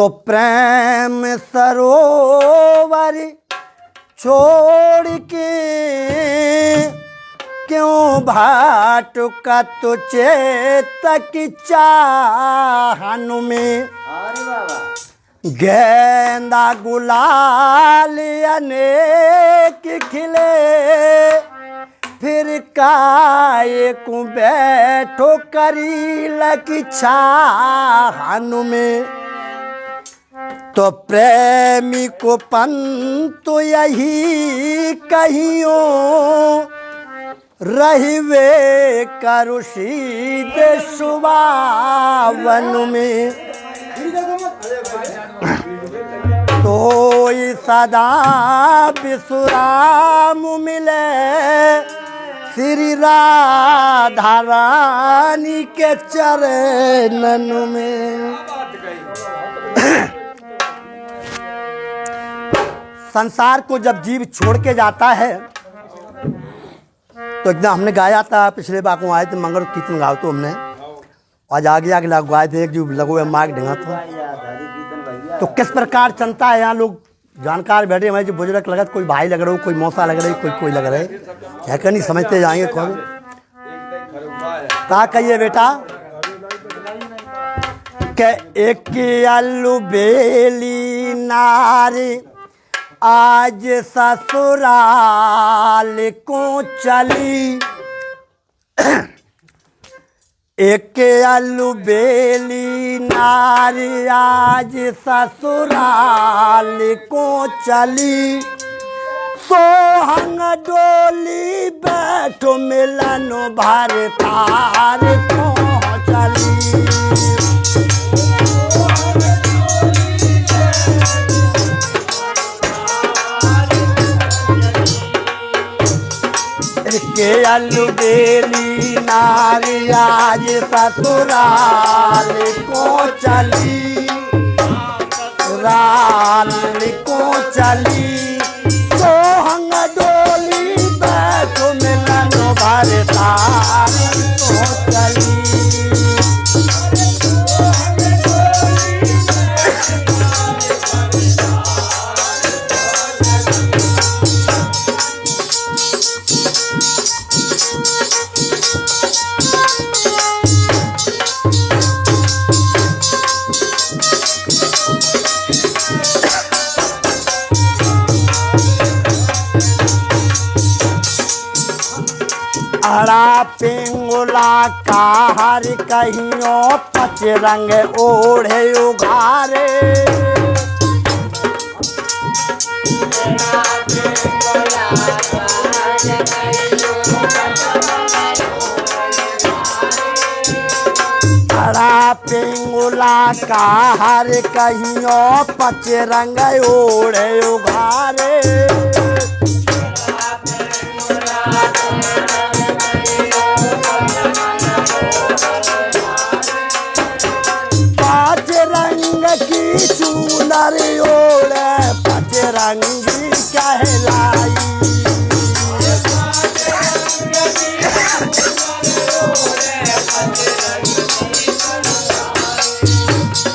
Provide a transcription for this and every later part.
तो प्रेम सरोवर छोड़ के क्यों भाटुका तो चेतक चाहन में। गेंदा गुलाल अनेक खिले फिर काये को बैठो करी लकी छाहन में। तो प्रेमी को पंत यही कहियो रहिवे करुषिद सुबावन में। तो सदा विश्राम मिले श्री राधा रानी के चरणन में। संसार को जब जीव छोड़ के जाता है तो एकदम हमने गाया था पिछले बार को आए थे मंगल कीर्तन गाओ तो हमने आज आगे गाए थे जो लगो है मार्ग ढंगा तो किस प्रकार चलता है। यहाँ लोग जानकार बैठे हमारे जो बुजुर्ग लगत कोई भाई लग रहा हो कोई मौसा लग रही कोई लग रहे है क्या नहीं समझते जाएंगे कौन कहा कहिए बेटा के एक आलू बेली नारी आज ससुराल को चली। एक आलू बेली नारी आज ससुराल को चली। सोहंग डोली बैठो मिलन भर तार को चली। के आलू बेली नारी आज ससुराल को चली। ससुराल को चली सोहंग डोली बैठो मिलन भर तार को चली। अड़ा पिंगुला का हर कहियो पचरंग ओढ़े उघारे। अड़ा पिंगुला का हर कहियो पचरंग ओढ़े उघारे। की चूनर ओढ़े पचरंगी कहलाई।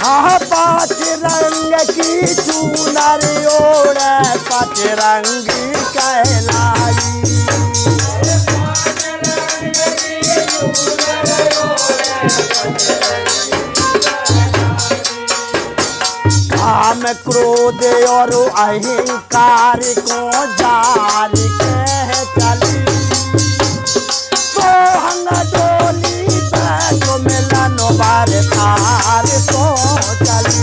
हाँ पाँच रंग की चूनर ओढ़े पचरंगी कहलाई। काम क्रोध और अहंकार को जारी कह चली। सोहंग डोली बैठो मिलन भर तार को चली।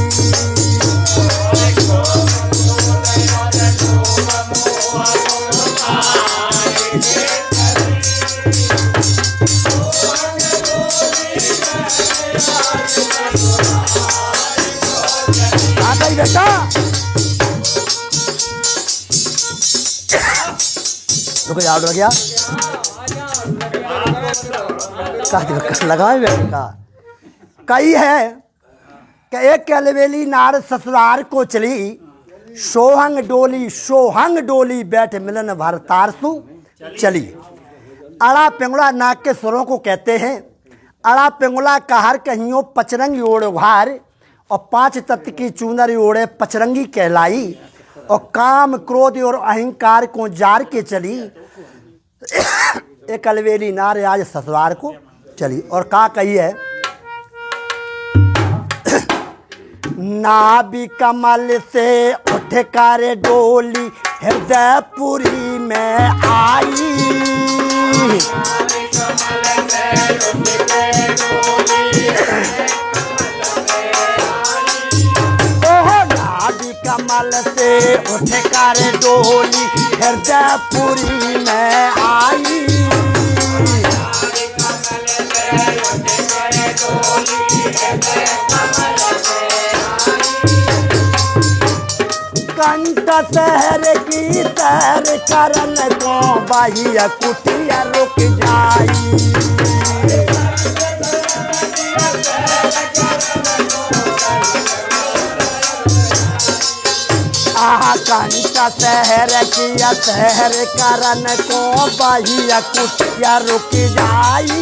बेटा रुको याद रह गया लगाए बेटा कई है कि एक अलवेली नार ससुराल को चली। सोहंग डोली बैठ मिलन भर तारसु चली। अड़ा पिंगला नाक के स्वरों को कहते हैं। अड़ा पिंगला कहर कहियो पचरंग ओढ़ उघार और 5 तत्व की चूनर ओढ़े पचरंगी कहलाई, और काम क्रोध और अहंकार को जार के चली, एक अलवेली नार आज ससुराल को चली। और का कही है, नाभि कमल से उठ कर डोली हृदयपुरी में आई, नाभि कमल से उठ कर डोली हृदयपुरी में आई, कंठ शहर की सैर करन को बाहिया कुटिया रुक जाई, कंठ शहर की सैर करन को बाहिया कुटिया रुक जाई,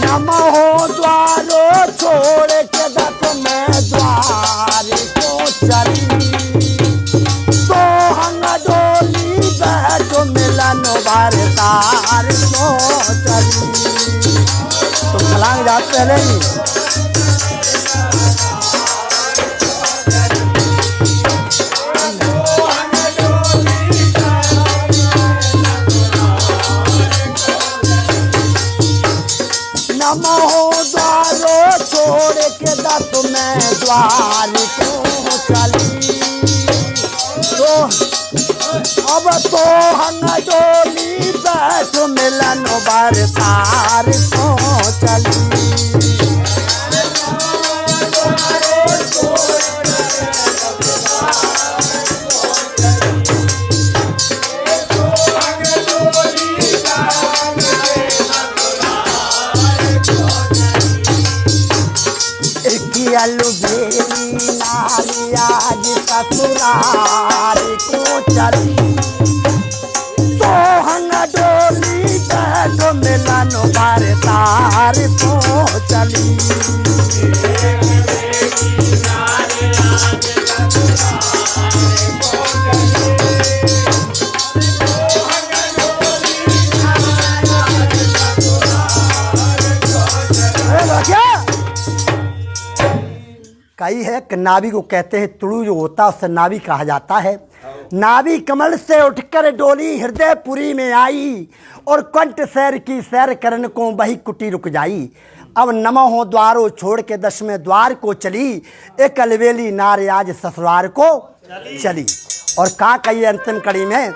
नमो द्वारो छोड़ के दत्त में द्वार को चली, तो हंग डोली बैठो मिलन बारदार को चली। तो छलांग जाते पहले ही नमो द्वारो छोड़ के दत्त में द्वार को चली, तो अब तो हंग डोली बैठ मिलन बारदार को चली। अलवेली नारी आज ससुराल को चली, तो हंग डोली बैठो मिलन बारदार को चली, कही है कि नाभि को कहते हैं तुड़ू जो होता है उससे नाभि कहा जाता है। नाभि कमल से उठकर डोली हृदयपुरी में आई, और कंठ सैर की सैर करन को बही कुटी रुक जाई, अब नमो हो द्वारो छोड़ के 10वें द्वार को चली, एक अलवेली नार आज ससुराल को चली। और का कही अंतिम कड़ी में,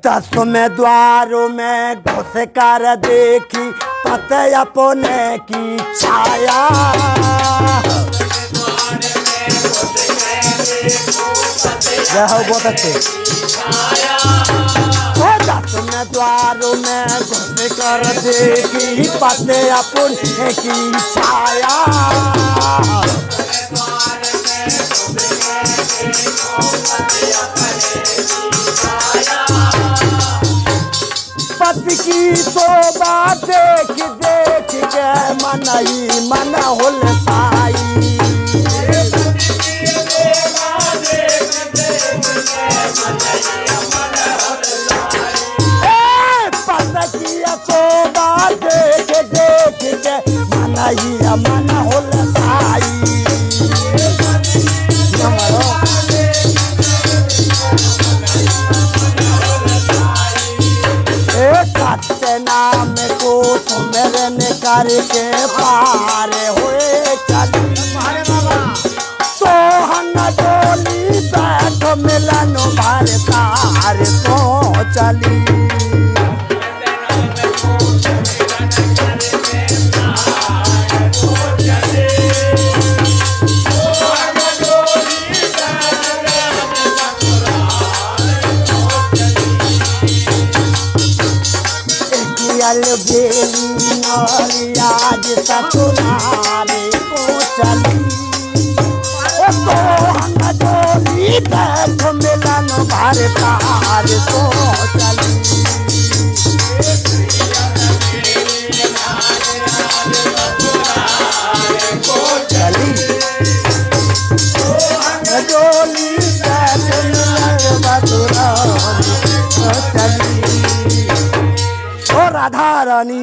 10वें द्वारों में घुस कर देखी पते अपने की छाया, बहुत अच्छे। 10वें द्वारों में घुस कर देखी पते अपने की छाया, पति की शोभा देख देख के मन ही मन हुलसाई, पति की शोभा देख देख के मन ही मन हुलसाई, नाम को सुमिरन करके पार हुए चली, तो हंग डोली बैठ मिलन बारदार को चली, अलवेली नारी आज ससुराल को चली, तो हंग डोली बैठ मिलन अरे पार तो चली चली जोली चली ओ राधा रानी